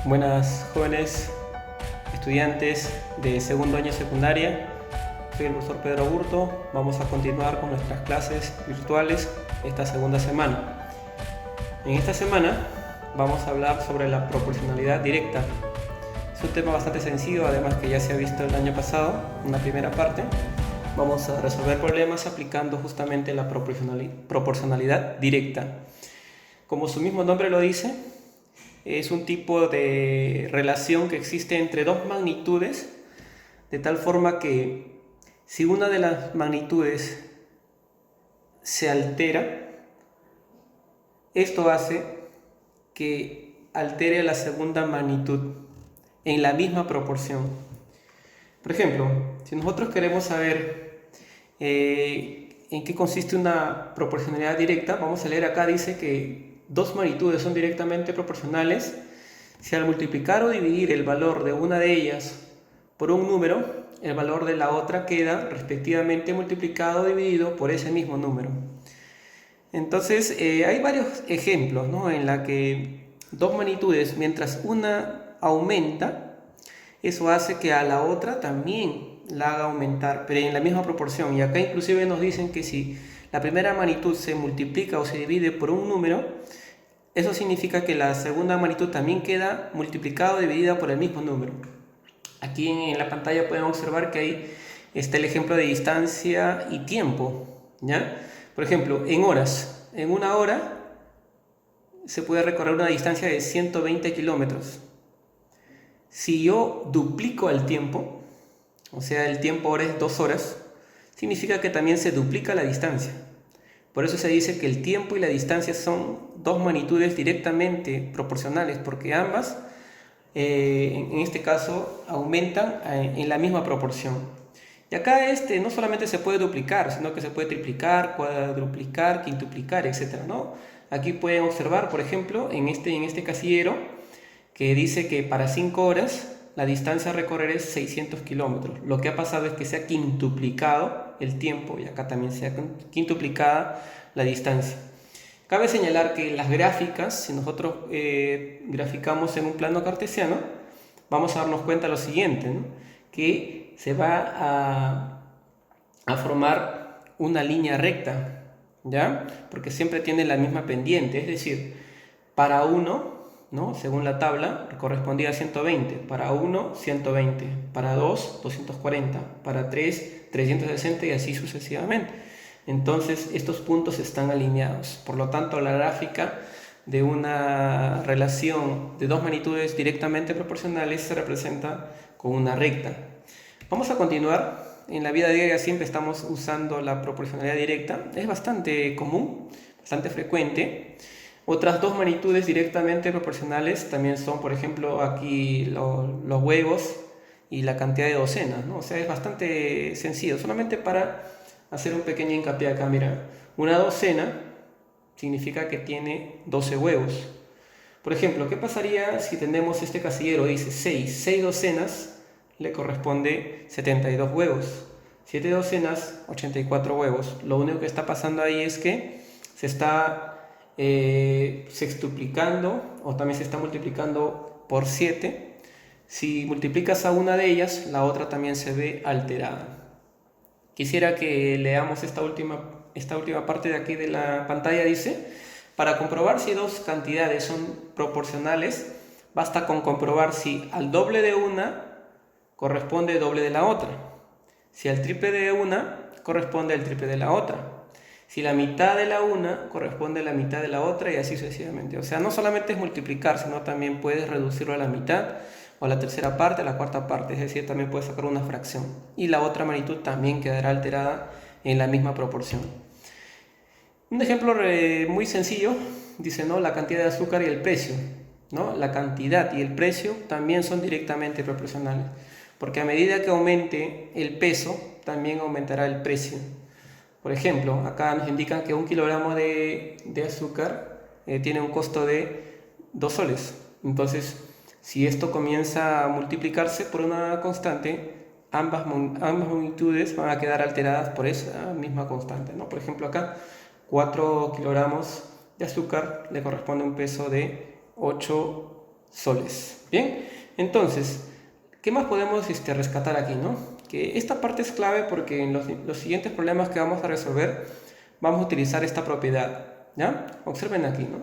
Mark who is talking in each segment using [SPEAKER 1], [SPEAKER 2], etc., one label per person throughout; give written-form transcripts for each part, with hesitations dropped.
[SPEAKER 1] Buenas jóvenes estudiantes de segundo año secundaria, soy el profesor Pedro Aburto. Vamos a continuar con nuestras clases virtuales esta segunda semana. En esta semana vamos a hablar sobre la proporcionalidad directa. Es un tema bastante sencillo, además que ya se ha visto el año pasado, una primera parte. Vamos a resolver problemas aplicando justamente la proporcionalidad directa. Como su mismo nombre lo dice, es un tipo de relación que existe entre dos magnitudes, de tal forma que si una de las magnitudes se altera, esto hace que altere a la segunda magnitud en la misma proporción. Por ejemplo, si nosotros queremos saber en qué consiste una proporcionalidad directa, vamos a leer acá, dice que dos magnitudes son directamente proporcionales si al multiplicar o dividir el valor de una de ellas por un número, el valor de la otra queda respectivamente multiplicado o dividido por ese mismo número. Entonces hay varios ejemplos, ¿no?, en la que dos magnitudes, mientras una aumenta, eso hace que a la otra también la haga aumentar, pero en la misma proporción. Y acá inclusive nos dicen que si la primera magnitud se multiplica o se divide por un número, eso significa que la segunda magnitud también queda multiplicada o dividida por el mismo número. Aquí en la pantalla pueden observar que ahí está el ejemplo de distancia y tiempo, ¿ya? Por ejemplo, en horas. En una hora se puede recorrer una distancia de 120 kilómetros. Si yo duplico el tiempo, o sea, el tiempo ahora es 2 horas, significa que también se duplica la distancia. Por eso se dice que el tiempo y la distancia son dos magnitudes directamente proporcionales, porque ambas, en este caso, aumentan en la misma proporción. Y acá no solamente se puede duplicar, sino que se puede triplicar, cuadruplicar, quintuplicar, etc., ¿no? Aquí pueden observar, por ejemplo, en este casillero, que dice que para 5 horas la distancia a recorrer es 600 kilómetros. Lo que ha pasado es que se ha quintuplicado el tiempo y acá también se ha quintuplicada la distancia. Cabe señalar que las gráficas, si nosotros graficamos en un plano cartesiano, vamos a darnos cuenta de lo siguiente, ¿no?, que se va a formar una línea recta, ¿ya? Porque siempre tiene la misma pendiente, es decir, para 1, ¿no?, según la tabla, correspondía a 120, para 1, 120, para 2, 240, para 3, 360 y así sucesivamente. Entonces, estos puntos están alineados. Por lo tanto, la gráfica de una relación de dos magnitudes directamente proporcionales se representa con una recta. Vamos a continuar. En la vida diaria siempre estamos usando la proporcionalidad directa. Es bastante común, bastante frecuente. Otras dos magnitudes directamente proporcionales también son, por ejemplo, aquí los huevos y la cantidad de docenas, ¿no? O sea, es bastante sencillo. Solamente para hacer un pequeño hincapié acá, mira, una docena significa que tiene 12 huevos. Por ejemplo, ¿qué pasaría si tenemos este casillero? Dice 6 docenas le corresponde 72 huevos. 7 docenas, 84 huevos. Lo único que está pasando ahí es que se está sextuplicando o también se está multiplicando por 7. Si multiplicas a una de ellas, la otra también se ve alterada. Quisiera que leamos esta última parte de aquí de la pantalla. Dice: para comprobar si dos cantidades son proporcionales, basta con comprobar si al doble de una corresponde el doble de la otra, si al triple de una corresponde el triple de la otra, si la mitad de la una corresponde a la mitad de la otra, y así sucesivamente. O sea, no solamente es multiplicar, sino también puedes reducirlo a la mitad, o a la tercera parte, a la cuarta parte, es decir, también puedes sacar una fracción. Y la otra magnitud también quedará alterada en la misma proporción. Un ejemplo muy sencillo, dice, ¿no?, la cantidad de azúcar y el precio, ¿no? La cantidad y el precio también son directamente proporcionales, porque a medida que aumente el peso, también aumentará el precio. Por ejemplo, acá nos indican que 1 kilogramo de azúcar tiene un costo de 2 soles. Entonces, si esto comienza a multiplicarse por una constante, ambas magnitudes van a quedar alteradas por esa misma constante, ¿no? Por ejemplo, acá 4 kilogramos de azúcar le corresponde un peso de 8 soles. Bien, entonces, ¿qué más podemos rescatar aquí, no? Que esta parte es clave porque en los siguientes problemas que vamos a resolver vamos a utilizar esta propiedad, ¿ya? Observen aquí, ¿no?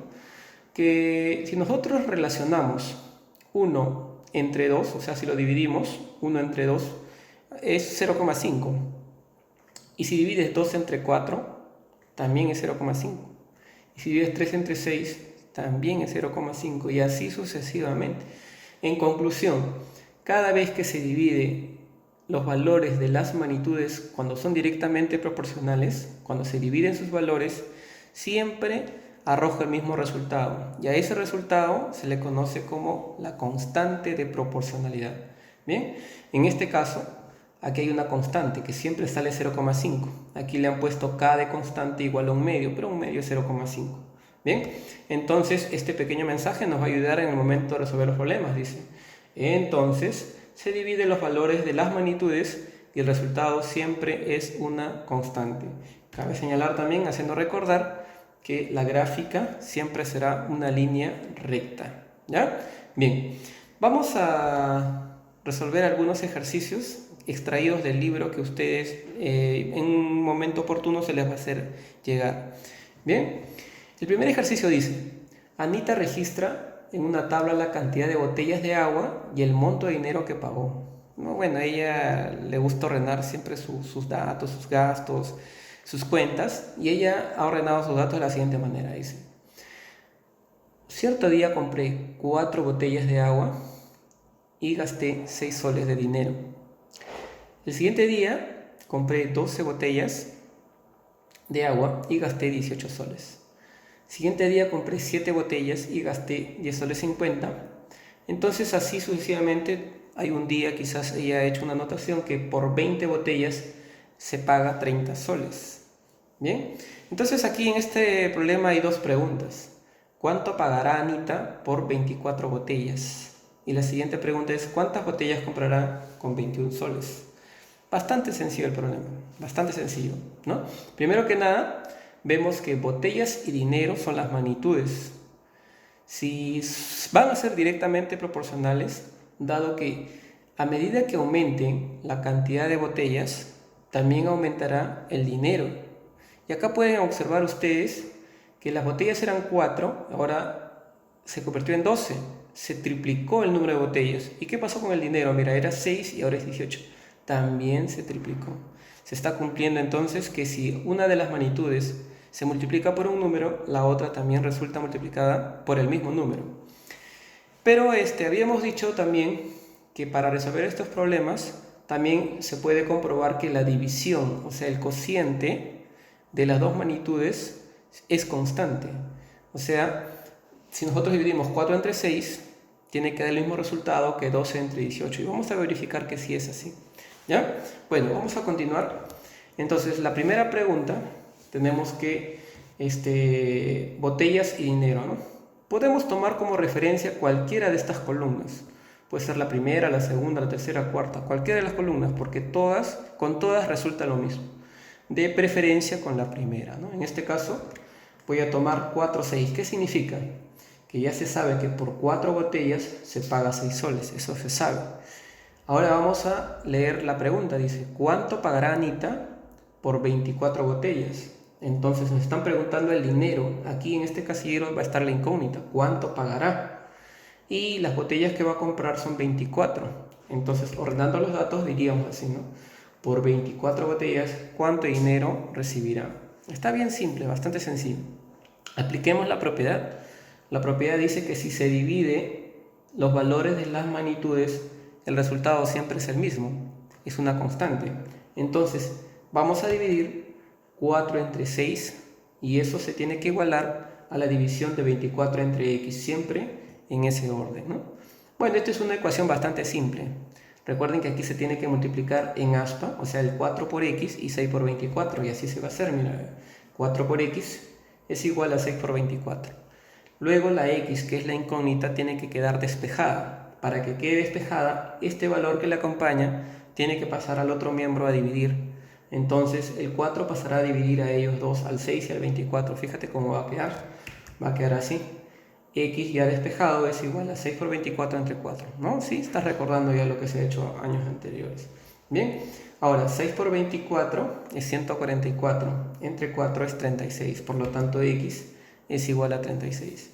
[SPEAKER 1] Que si nosotros relacionamos 1 entre 2, o sea, si lo dividimos, 1 entre 2 es 0,5. Y si divides 2 entre 4, también es 0,5. Y si divides 3 entre 6, también es 0,5. Y así sucesivamente. En conclusión, cada vez que se divide los valores de las magnitudes cuando son directamente proporcionales, cuando se dividen sus valores, siempre arroja el mismo resultado. Y a ese resultado se le conoce como la constante de proporcionalidad. Bien, en este caso, aquí hay una constante que siempre sale 0,5. Aquí le han puesto k de constante igual a un medio, pero un medio es 0,5. Bien, entonces este pequeño mensaje nos va a ayudar en el momento de resolver los problemas, dice. Entonces, se dividen los valores de las magnitudes y el resultado siempre es una constante. Cabe señalar también, haciendo recordar, que la gráfica siempre será una línea recta. ¿Ya? Bien, vamos a resolver algunos ejercicios extraídos del libro que ustedes en un momento oportuno se les va a hacer llegar. Bien, el primer ejercicio dice: Anita registra en una tabla la cantidad de botellas de agua y el monto de dinero que pagó. No, bueno, a ella le gusta ordenar siempre sus datos, sus gastos, sus cuentas, y ella ha ordenado sus datos de la siguiente manera. Dice: cierto día compré 4 botellas de agua y gasté 6 soles de dinero. El siguiente día compré 12 botellas de agua y gasté 18 soles. Siguiente día compré 7 botellas y gasté 10 soles 50. Entonces así sucesivamente. Hay un día, quizás ella ha hecho una anotación, que por 20 botellas se paga 30 soles. Bien, entonces aquí en este problema hay dos preguntas. ¿Cuánto pagará Anita por 24 botellas? Y la siguiente pregunta es: ¿cuántas botellas comprará con 21 soles? Bastante sencillo el problema, bastante sencillo, ¿no? Primero que nada, vemos que botellas y dinero son las magnitudes. Si van a ser directamente proporcionales, dado que a medida que aumente la cantidad de botellas, también aumentará el dinero. Y acá pueden observar ustedes que las botellas eran 4, ahora se convirtió en 12, se triplicó el número de botellas. ¿Y qué pasó con el dinero? Mira, era 6 y ahora es 18. También se triplicó. Se está cumpliendo entonces que si una de las magnitudes se multiplica por un número, la otra también resulta multiplicada por el mismo número. Pero habíamos dicho también que para resolver estos problemas también se puede comprobar que la división, o sea, el cociente de las dos magnitudes es constante. O sea, si nosotros dividimos 4 entre 6, tiene que dar el mismo resultado que 12 entre 18. Y vamos a verificar que sí es así. ¿Ya? Bueno, vamos a continuar. Entonces, la primera pregunta, tenemos que botellas y dinero, ¿no? Podemos tomar como referencia cualquiera de estas columnas. Puede ser la primera, la segunda, la tercera, cuarta, cualquiera de las columnas, porque con todas resulta lo mismo. De preferencia con la primera, ¿no? En este caso voy a tomar 4, 6. ¿Qué significa? Que ya se sabe que por 4 botellas se paga 6 soles, eso se sabe. Ahora vamos a leer la pregunta, dice: ¿cuánto pagará Anita por 24 botellas? Entonces nos están preguntando el dinero. Aquí en este casillero va a estar la incógnita: ¿cuánto pagará? Y las botellas que va a comprar son 24. Entonces, ordenando los datos, diríamos así, ¿no? Por 24 botellas, ¿cuánto dinero recibirá? Está bien simple, bastante sencillo. Apliquemos la propiedad. La propiedad dice que si se divide los valores de las magnitudes, el resultado siempre es el mismo. Es una constante. Entonces, vamos a dividir 4 entre 6 y eso se tiene que igualar a la división de 24 entre x, siempre en ese orden, ¿no? Bueno, esta es una ecuación bastante simple. Recuerden que aquí se tiene que multiplicar en aspa, o sea, el 4 por x y 6 por 24, y así se va a hacer. Mira, 4 por x es igual a 6 por 24. Luego la x, que es la incógnita, tiene que quedar despejada. Para que quede despejada, este valor que le acompaña tiene que pasar al otro miembro a dividir. Entonces el 4 pasará a dividir a ellos dos, al 6 y al 24. Fíjate cómo va a quedar. Va a quedar así. X ya despejado es igual a 6 por 24 entre 4, ¿no? Sí, estás recordando ya lo que se ha hecho años anteriores. Bien, ahora 6 por 24 es 144, entre 4 es 36, por lo tanto X es igual a 36.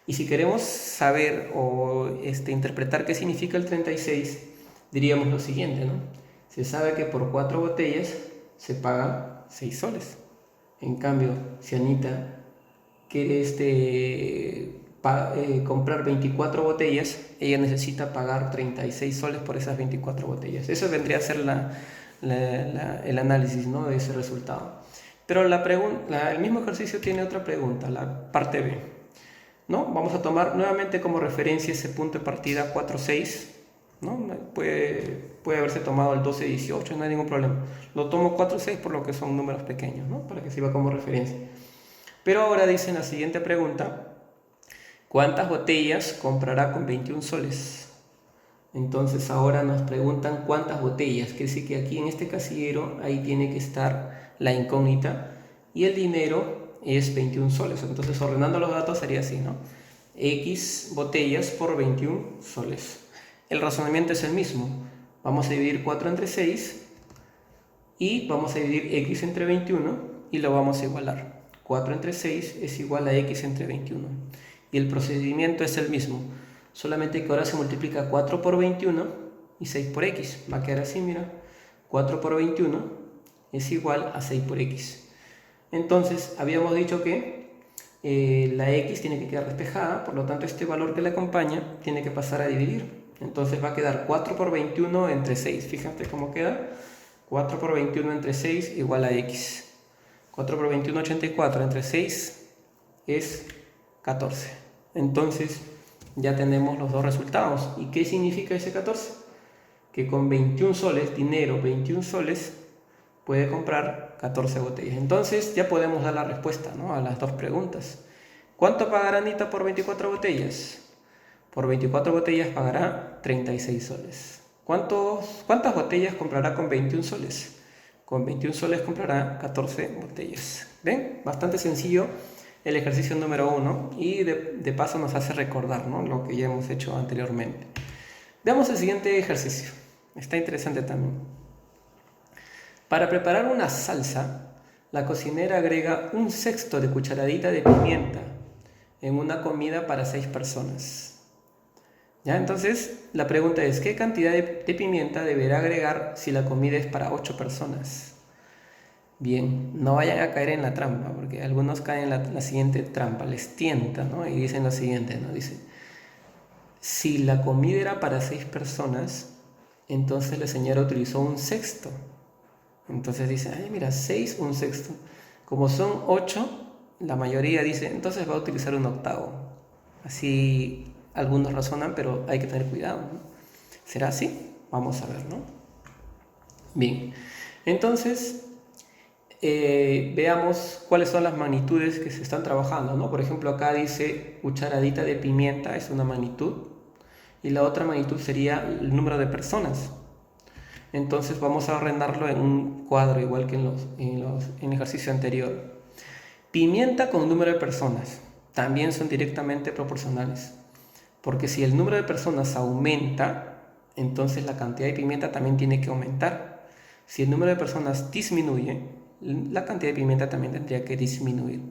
[SPEAKER 1] Y si queremos saber o interpretar qué significa el 36, diríamos lo siguiente, ¿no? Se sabe que por 4 botellas se pagan 6 soles. En cambio, si Anita quiere comprar 24 botellas, ella necesita pagar 36 soles por esas 24 botellas. Eso vendría a ser el análisis, ¿no?, de ese resultado. Pero el mismo ejercicio tiene otra pregunta, la parte B, ¿no? Vamos a tomar nuevamente como referencia ese punto de partida 4,6, ¿no? Puede haberse tomado el 12,18, no hay ningún problema. Lo tomo 4,6 por lo que son números pequeños, ¿no?, para que sirva como referencia. Pero ahora dice en la siguiente pregunta, ¿cuántas botellas comprará con 21 soles? Entonces ahora nos preguntan cuántas botellas, quiere decir que aquí en este casillero ahí tiene que estar la incógnita y el dinero es 21 soles. Entonces ordenando los datos sería así, ¿no? X botellas por 21 soles. El razonamiento es el mismo. Vamos a dividir 4 entre 6 y vamos a dividir X entre 21 y lo vamos a igualar. 4 entre 6 es igual a X entre 21. Y el procedimiento es el mismo. Solamente que ahora se multiplica 4 por 21 y 6 por X. Va a quedar así, mira. 4 por 21 es igual a 6 por X. Entonces, habíamos dicho que la X tiene que quedar despejada, por lo tanto este valor que le acompaña tiene que pasar a dividir. Entonces va a quedar 4 por 21 entre 6. Fíjate cómo queda. 4 por 21 entre 6 igual a X. 4 por 21, 84, entre 6 es 14. Entonces ya tenemos los dos resultados. ¿Y qué significa ese 14? Que con 21 soles, dinero 21 soles, puede comprar 14 botellas. Entonces ya podemos dar la respuesta, ¿no?, a las dos preguntas. ¿Cuánto pagará Anita por 24 botellas? Por 24 botellas pagará 36 soles. ¿Cuántas botellas comprará con 21 soles? Con 21 soles comprará 14 botellas. ¿Ven? Bastante sencillo el ejercicio número 1 y de paso nos hace recordar, ¿no?, lo que ya hemos hecho anteriormente. Veamos el siguiente ejercicio. Está interesante también. Para preparar una salsa, la cocinera agrega 1/6 de cucharadita de pimienta en una comida para 6 personas. ¿Ya? Entonces, la pregunta es, ¿qué cantidad de pimienta deberá agregar si la comida es para 8 personas? Bien, no vayan a caer en la trampa, porque algunos caen en la siguiente trampa, les tienta, ¿no? Y dicen lo siguiente, ¿no? Dice, si la comida era para 6 personas, entonces la señora utilizó 1/6. Entonces dice, ay, mira, 6, 1/6. Como son 8, la mayoría dice, entonces va a utilizar 1/8. Así algunos razonan, pero hay que tener cuidado, ¿no? ¿Será así? Vamos a ver, ¿no? Bien, entonces veamos cuáles son las magnitudes que se están trabajando, ¿no? Por ejemplo, acá dice cucharadita de pimienta, es una magnitud, y la otra magnitud sería el número de personas. Entonces vamos a arrendarlo en un cuadro, igual que en el ejercicio anterior. Pimienta con número de personas también son directamente proporcionales, porque si el número de personas aumenta, entonces la cantidad de pimienta también tiene que aumentar. Si el número de personas disminuye, la cantidad de pimienta también tendría que disminuir.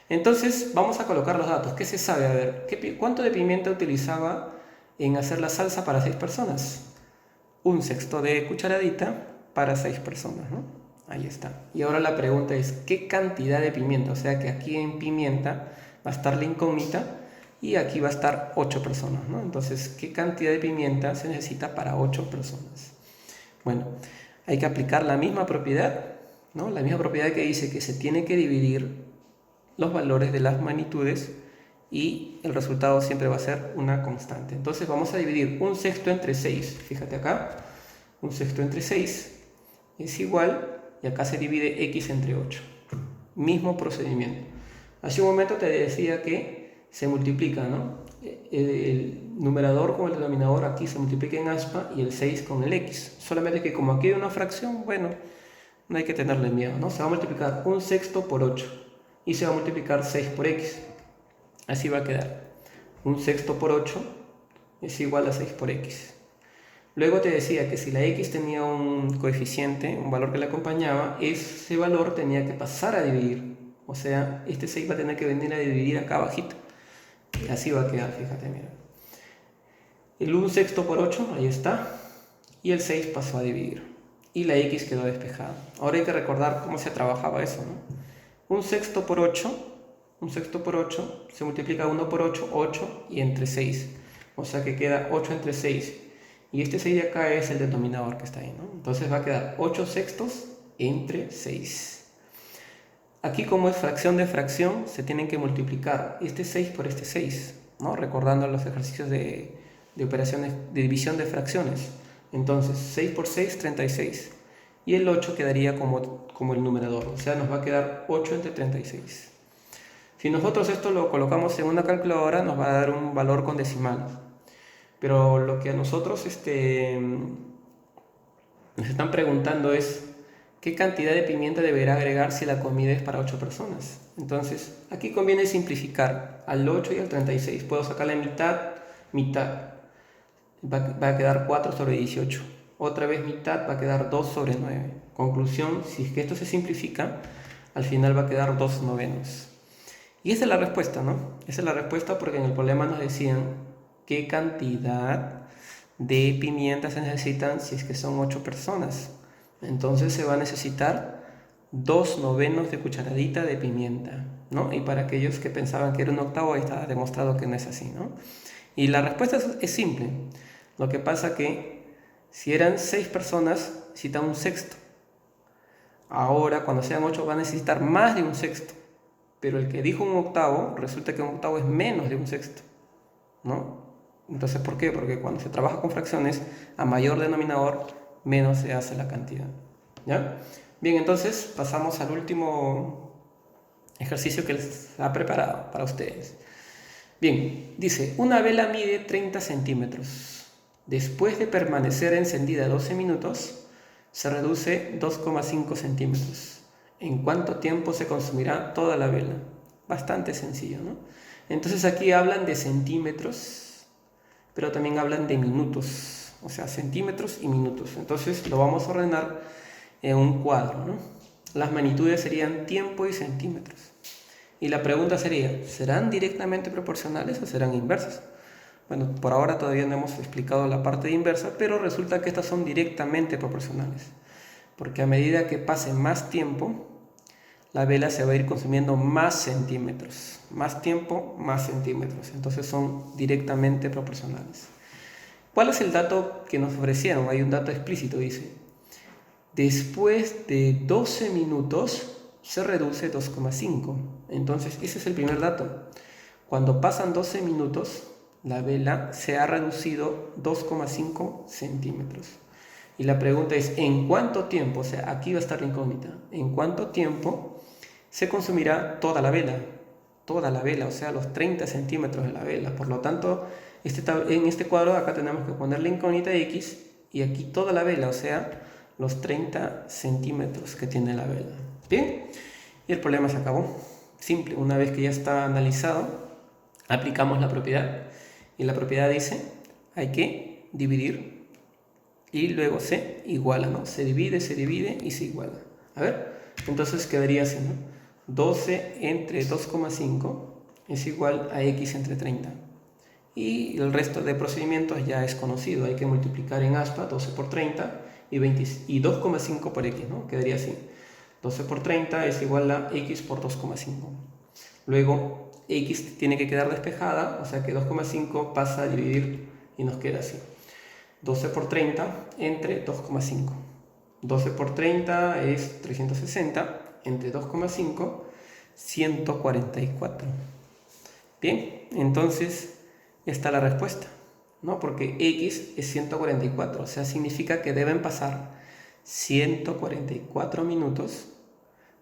[SPEAKER 1] Entonces vamos a colocar los datos. ¿Qué se sabe? A ver, ¿cuánto de pimienta utilizaba en hacer la salsa para 6 personas? 1/6 de cucharadita para 6 personas, ¿no? Ahí está. Y ahora la pregunta es, ¿qué cantidad de pimienta? O sea que aquí en pimienta va a estar la incógnita y aquí va a estar 8 personas, ¿no? Entonces, ¿qué cantidad de pimienta se necesita para 8 personas? Bueno, hay que aplicar la misma propiedad, ¿no? La misma propiedad que dice que se tiene que dividir los valores de las magnitudes y el resultado siempre va a ser una constante. Entonces vamos a dividir 1/6 entre 6. Fíjate acá, 1/6 entre 6 es igual, y acá se divide X entre 8. Mismo procedimiento. Hace un momento te decía que se multiplica, ¿no? El numerador con el denominador aquí se multiplica en aspa y el 6 con el X. Solamente que como aquí hay una fracción, bueno, no hay que tenerle miedo, ¿no? Se va a multiplicar 1/6 por 8 y se va a multiplicar 6 por X. Así va a quedar. 1 sexto por 8 es igual a 6 por x. Luego te decía que si la x tenía un coeficiente, un valor que le acompañaba, ese valor tenía que pasar a dividir. O sea, este 6 va a tener que venir a dividir acá abajito. Y así va a quedar, fíjate, mira. El 1 sexto por 8, ahí está. Y el 6 pasó a dividir. Y la x quedó despejada. Ahora hay que recordar cómo se trabajaba eso, ¿no? 1 sexto por 8, 1 sexto por 8, se multiplica 1 por 8, 8 y entre 6. O sea que queda 8 entre 6. Y este 6 de acá es el denominador que está ahí, ¿no? Entonces va a quedar 8 sextos entre 6. Aquí, como es fracción de fracción, se tienen que multiplicar este 6 por este 6, ¿no? Recordando los ejercicios de operaciones de división de fracciones. Entonces 6 por 6, 36. Y el 8 quedaría como el numerador. O sea, nos va a quedar 8 entre 36. Si nosotros esto lo colocamos en una calculadora, nos va a dar un valor con decimal. Pero lo que a nosotros nos están preguntando es qué cantidad de pimienta deberá agregar si la comida es para 8 personas. Entonces, aquí conviene simplificar al 8 y al 36. Puedo sacarle mitad, mitad. Va a quedar 4 sobre 18. Otra vez mitad, va a quedar 2 sobre 9. Conclusión, si es que esto se simplifica, al final va a quedar 2 novenos. Y esa es la respuesta, ¿no? Esa es la respuesta porque en el problema nos decían qué cantidad de pimienta se necesitan si es que son 8 personas. Entonces se va a necesitar 2 novenos de cucharadita de pimienta, ¿no? Y para aquellos que pensaban que era un octavo, ahí está demostrado que no es así, ¿no? Y la respuesta es simple. Lo que pasa que si eran 6 personas, necesitan un sexto. Ahora, cuando sean 8, va a necesitar más de un sexto. Pero el que dijo un octavo, resulta que un octavo es menos de un sexto, ¿no? Entonces, ¿por qué? Porque cuando se trabaja con fracciones, a mayor denominador, menos se hace la cantidad, ¿ya? Bien, entonces pasamos al último ejercicio que les ha preparado para ustedes. Bien, dice, una vela mide 30 centímetros. Después de permanecer encendida 12 minutos, se reduce 2,5 centímetros. ¿En cuánto tiempo se consumirá toda la vela? Bastante sencillo, ¿no? Entonces aquí hablan de centímetros, pero también hablan de minutos, o sea, centímetros y minutos. Entonces lo vamos a ordenar en un cuadro, ¿no? Las magnitudes serían tiempo y centímetros. Y la pregunta sería, ¿serán directamente proporcionales o serán inversas? Bueno, por ahora todavía no hemos explicado la parte de inversa, pero resulta que estas son directamente proporcionales. Porque a medida que pase más tiempo, la vela se va a ir consumiendo más centímetros. Más tiempo, más centímetros. Entonces son directamente proporcionales. ¿Cuál es el dato que nos ofrecieron? Hay un dato explícito, dice. Después de 12 minutos se reduce 2,5. Entonces ese es el primer dato. Cuando pasan 12 minutos, la vela se ha reducido 2,5 centímetros. Y la pregunta es, ¿en cuánto tiempo? O sea, aquí va a estar la incógnita. ¿En cuánto tiempo se consumirá toda la vela? Toda la vela, o sea, los 30 centímetros de la vela. Por lo tanto, en este cuadro acá tenemos que poner la incógnita X y aquí toda la vela, o sea, los 30 centímetros que tiene la vela. ¿Bien? Y el problema se acabó. Simple, una vez que ya está analizado, aplicamos la propiedad. Y la propiedad dice, hay que dividir y luego se iguala, ¿no? Se divide y se iguala. A ver, entonces quedaría así, ¿no? 12 entre 2,5 es igual a x entre 30. Y el resto de procedimientos ya es conocido. Hay que multiplicar en aspa 12 por 30 y 2,5 por x, ¿no? Quedaría así. 12 por 30 es igual a x por 2,5. Luego x tiene que quedar despejada, o sea que 2,5 pasa a dividir y nos queda así. 12 por 30 entre 2,5. 12 por 30 es 360, entre 2,5, 144. Bien, entonces está la respuesta, ¿no? Porque x es 144, o sea, significa que deben pasar 144 minutos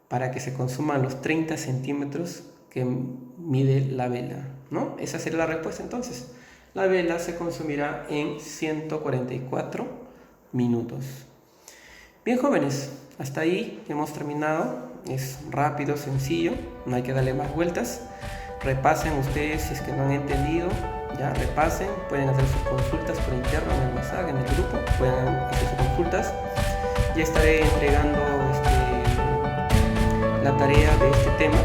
[SPEAKER 1] para que se consuman los 30 centímetros que mide la vela, ¿no? Esa sería la respuesta entonces. La vela se consumirá en 144 minutos. Bien, jóvenes, hasta ahí hemos terminado. Es rápido, sencillo, no hay que darle más vueltas. repasen ustedes si es que no han entendido, ya repasen, pueden hacer sus consultas por interno en el WhatsApp, en el grupo, pueden hacer sus consultas. Ya estaré entregando la tarea de este tema